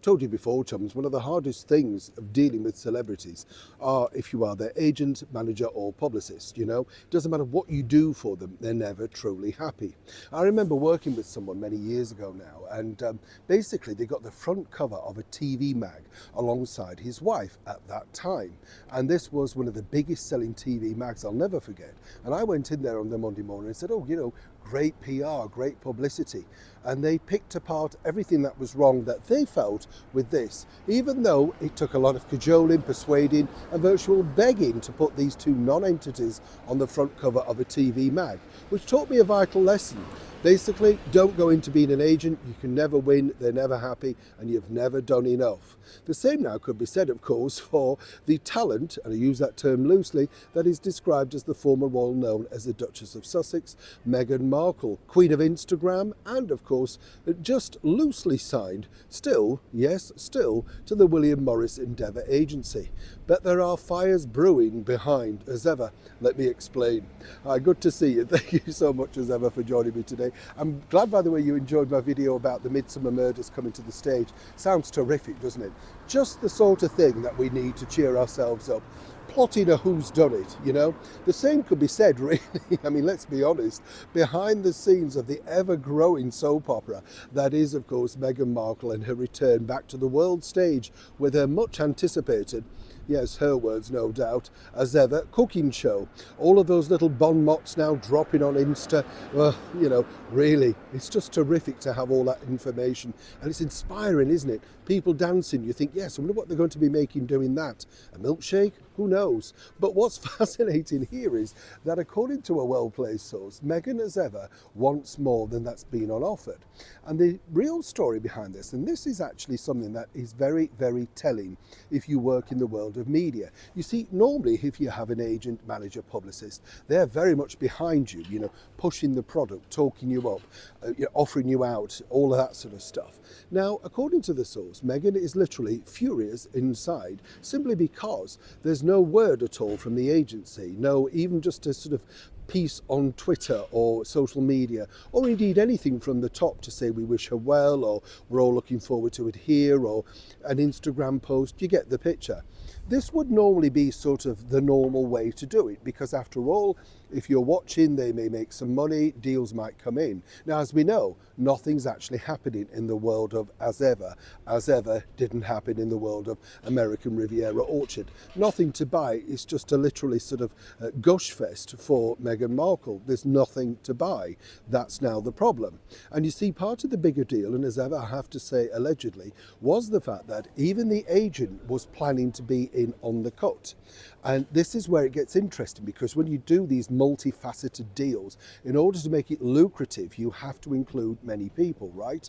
Told you before, chums, one of the hardest things of dealing with celebrities are if you are their agent, manager or publicist. It doesn't matter what you do for them, they're never truly happy. I remember working with someone many years ago now, and basically they got the front cover of a TV mag alongside his wife at that time, and this was one of the biggest selling TV mags I'll never forget. And I went in there on the Monday morning and said, great PR, great publicity. And they picked apart everything that was wrong that they felt with this, even though it took a lot of cajoling, persuading and virtual begging to put these two non-entities on the front cover of a TV mag, which taught me a vital lesson. Basically, don't go into being an agent. You can never win, they're never happy, and you've never done enough. The same now could be said, of course, for the talent, and I use that term loosely, that is described as the former royal known as the Duchess of Sussex, Meghan Markle, Queen of Instagram, and of course, just loosely signed, still, yes, still, to the William Morris Endeavour Agency. But there are fires brewing behind, as ever. Let me explain. Good to see you. Thank you so much, as ever, for joining me today. I'm glad, by the way, you enjoyed my video about the Midsummer Murders coming to the stage. Sounds terrific, doesn't it? Just the sort of thing that we need to cheer ourselves up. Plotting a who's done it, The same could be said, really. I mean, let's be honest, behind the scenes of the ever-growing soap opera that is, of course, Meghan Markle and her return back to the world stage with her much anticipated, yes, her words no doubt, as ever, cooking show. All of those little bon mots now dropping on Insta. Well, really, it's just terrific to have all that information. And it's inspiring, isn't it? People dancing, you think, yes, I wonder what they're going to be making doing that. A milkshake? Who knows? But what's fascinating here is that according to a well-placed source, Meghan, as ever, wants more than that's been on offer. And the real story behind this, and this is actually something that is very, very telling if you work in the world of media. You see, normally if you have an agent, manager, publicist, they're very much behind you, pushing the product, talking you up, offering you out, all of that sort of stuff. Now, according to the source, Meghan is literally furious inside simply because there's no word at all from the agency, no, even just a sort of piece on Twitter or social media, or indeed anything from the top to say we wish her well, or we're all looking forward to it here, or an Instagram post. You get the picture. This would normally be sort of the normal way to do it, because after all, if you're watching, they may make some money, deals might come in. Now, as we know, nothing's actually happening in the world of as ever didn't happen in the world of American Riviera Orchard. Nothing to buy. It's just a literally sort of gush fest for Meghan Markle. There's nothing to buy. That's now the problem. And you see, part of the bigger deal, and as ever, I have to say allegedly, was the fact that even the agent was planning to be in on the cut. And this is where it gets interesting, because when you do these multifaceted deals, in order to make it lucrative, you have to include many people, right?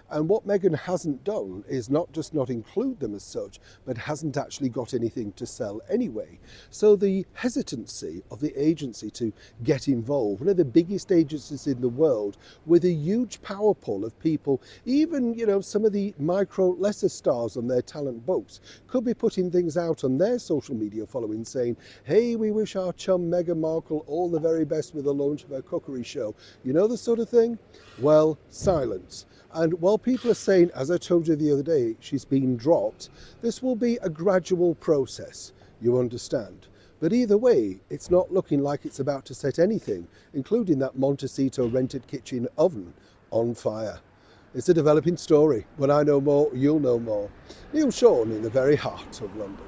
And what Meghan hasn't done is not just not include them as such, but hasn't actually got anything to sell anyway. So the hesitancy of the agency to get involved, one of the biggest agencies in the world, with a huge power pull of people, even, some of the micro lesser stars on their talent books could be putting things out on their social media following saying, hey, we wish our chum Meghan Markle all the very best with the launch of her cookery show. You know the sort of thing? Well, silence. And while people are saying, as I told you the other day, she's been dropped, this will be a gradual process, you understand. But either way, it's not looking like it's about to set anything, including that Montecito rented kitchen oven, on fire. It's a developing story. When I know more, you'll know more. Neil Sean in the very heart of London.